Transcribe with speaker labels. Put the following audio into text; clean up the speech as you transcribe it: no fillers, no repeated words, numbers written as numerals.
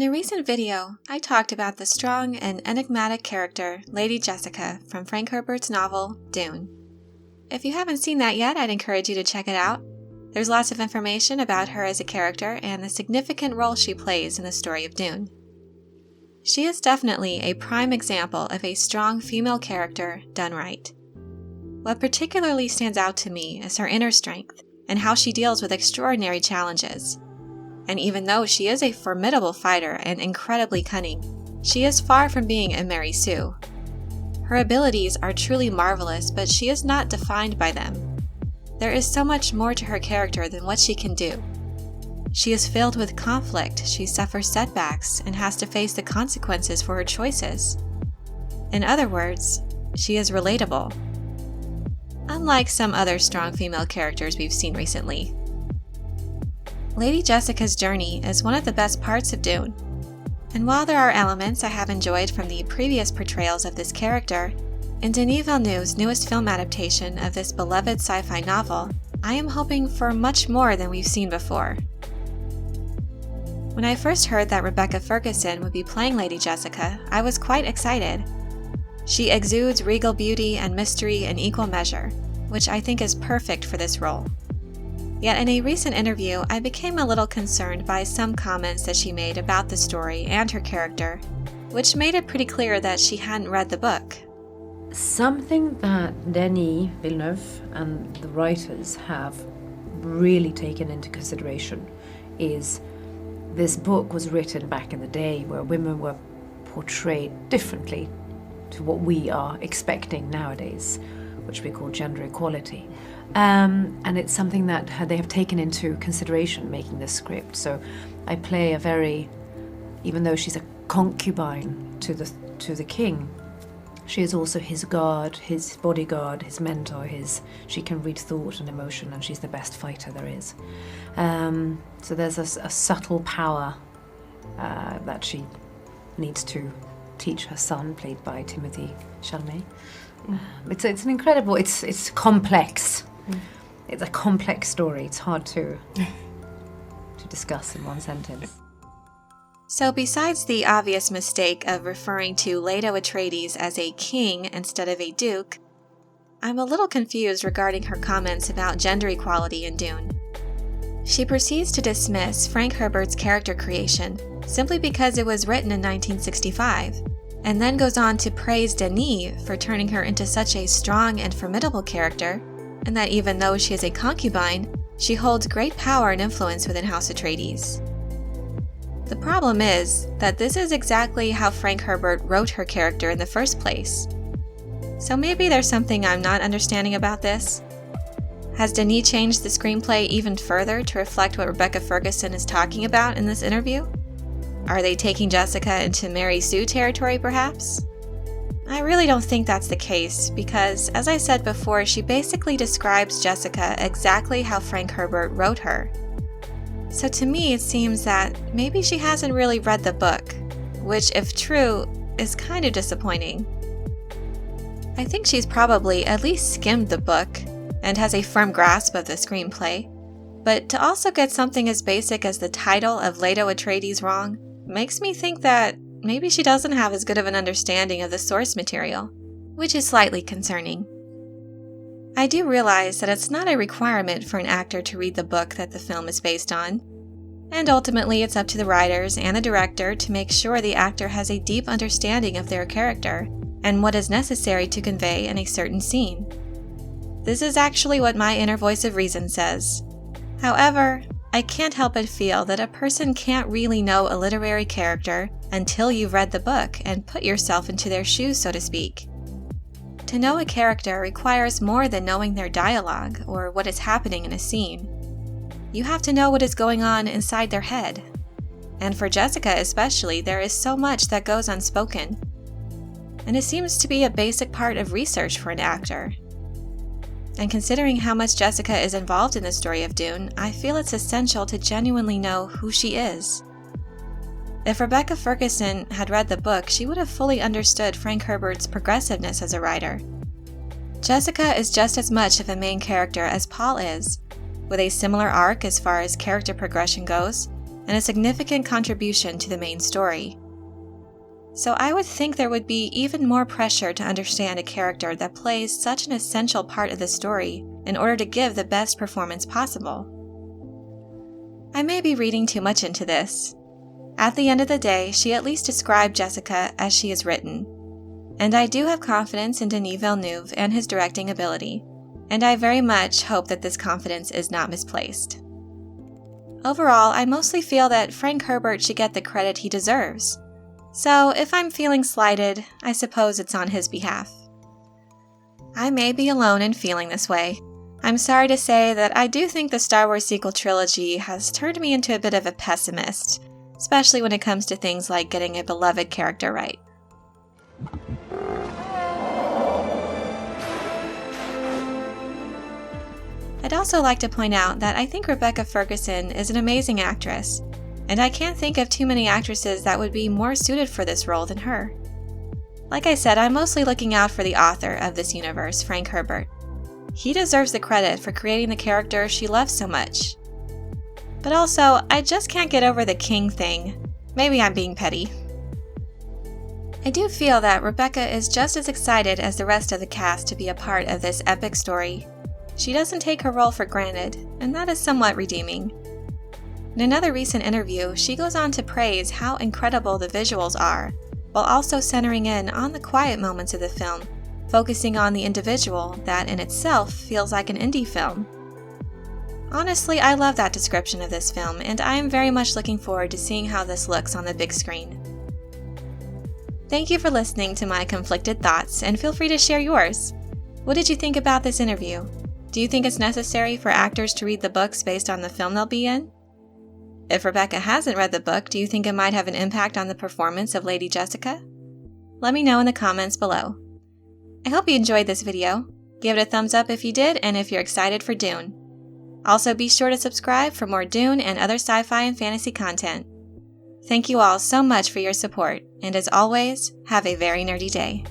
Speaker 1: In a recent video, I talked about the strong and enigmatic character Lady Jessica from Frank Herbert's novel, Dune. If you haven't seen that yet, I'd encourage you to check it out. There's lots of information about her as a character and the significant role she plays in the story of Dune. She is definitely a prime example of a strong female character done right. What particularly stands out to me is her inner strength and how she deals with extraordinary challenges. And even though she is a formidable fighter and incredibly cunning, she is far from being a Mary Sue. Her abilities are truly marvelous, but she is not defined by them. There is so much more to her character than what she can do. She is filled with conflict, she suffers setbacks, and has to face the consequences for her choices. In other words, she is relatable. Unlike some other strong female characters we've seen recently. Lady Jessica's journey is one of the best parts of Dune. And while there are elements I have enjoyed from the previous portrayals of this character, in Denis Villeneuve's newest film adaptation of this beloved sci-fi novel, I am hoping for much more than we've seen before. When I first heard that Rebecca Ferguson would be playing Lady Jessica, I was quite excited. She exudes regal beauty and mystery in equal measure, which I think is perfect for this role. Yet in a recent interview, I became a little concerned by some comments that she made about the story and her character, which made it pretty clear that she hadn't read the book.
Speaker 2: Something that Denis Villneuve and the writers have really taken into consideration is this book was written back in the day where women were portrayed differently to what we are expecting nowadays, which we call gender equality. And it's something that they have taken into consideration making this script. So I play even though she's a concubine to the king, she is also his guard, his bodyguard, his mentor, she can read thought and emotion, and she's the best fighter there is. So there's a subtle power that she needs to teach her son, played by Timothée Chalamet. It's an incredible, it's complex. It's a complex story. It's hard to discuss in one sentence.
Speaker 1: So besides the obvious mistake of referring to Leto Atreides as a king instead of a duke, I'm a little confused regarding her comments about gender equality in Dune. She proceeds to dismiss Frank Herbert's character creation simply because it was written in 1965, and then goes on to praise Denis for turning her into such a strong and formidable character, and that even though she is a concubine, she holds great power and influence within House Atreides. The problem is that this is exactly how Frank Herbert wrote her character in the first place. So maybe there's something I'm not understanding about this. Has Denis changed the screenplay even further to reflect what Rebecca Ferguson is talking about in this interview? Are they taking Jessica into Mary Sue territory, perhaps? I really don't think that's the case, because, as I said before, she basically describes Jessica exactly how Frank Herbert wrote her. So to me, it seems that maybe she hasn't really read the book, which, if true, is kind of disappointing. I think she's probably at least skimmed the book and has a firm grasp of the screenplay, but to also get something as basic as the title of Leto Atreides wrong makes me think that maybe she doesn't have as good of an understanding of the source material, which is slightly concerning. I do realize that it's not a requirement for an actor to read the book that the film is based on, and ultimately it's up to the writers and the director to make sure the actor has a deep understanding of their character and what is necessary to convey in a certain scene. This is actually what my inner voice of reason says. However, I can't help but feel that a person can't really know a literary character until you've read the book and put yourself into their shoes, so to speak. To know a character requires more than knowing their dialogue or what is happening in a scene. You have to know what is going on inside their head. And for Jessica especially, there is so much that goes unspoken. And it seems to be a basic part of research for an actor. And considering how much Jessica is involved in the story of Dune, I feel it's essential to genuinely know who she is. If Rebecca Ferguson had read the book, she would have fully understood Frank Herbert's progressiveness as a writer. Jessica is just as much of a main character as Paul is, with a similar arc as far as character progression goes, and a significant contribution to the main story. So I would think there would be even more pressure to understand a character that plays such an essential part of the story in order to give the best performance possible. I may be reading too much into this. At the end of the day, she at least described Jessica as she is written. And I do have confidence in Denis Villneuve and his directing ability, and I very much hope that this confidence is not misplaced. Overall, I mostly feel that Frank Herbert should get the credit he deserves. So if I'm feeling slighted, I suppose it's on his behalf. I may be alone in feeling this way. I'm sorry to say that I do think the Star Wars sequel trilogy has turned me into a bit of a pessimist, especially when it comes to things like getting a beloved character right. I'd also like to point out that I think Rebecca Ferguson is an amazing actress, and I can't think of too many actresses that would be more suited for this role than her. Like I said, I'm mostly looking out for the author of this universe, Frank Herbert. He deserves the credit for creating the character she loves so much. But also, I just can't get over the king thing. Maybe I'm being petty. I do feel that Rebecca is just as excited as the rest of the cast to be a part of this epic story. She doesn't take her role for granted, and that is somewhat redeeming. In another recent interview, she goes on to praise how incredible the visuals are, while also centering in on the quiet moments of the film, focusing on the individual that in itself feels like an indie film. Honestly, I love that description of this film, and I am very much looking forward to seeing how this looks on the big screen. Thank you for listening to my conflicted thoughts, and feel free to share yours. What did you think about this interview? Do you think it's necessary for actors to read the books based on the film they'll be in? If Rebecca hasn't read the book, do you think it might have an impact on the performance of Lady Jessica? Let me know in the comments below. I hope you enjoyed this video. Give it a thumbs up if you did, and if you're excited for Dune. Also, be sure to subscribe for more Dune and other sci-fi and fantasy content. Thank you all so much for your support, and as always, have a very nerdy day.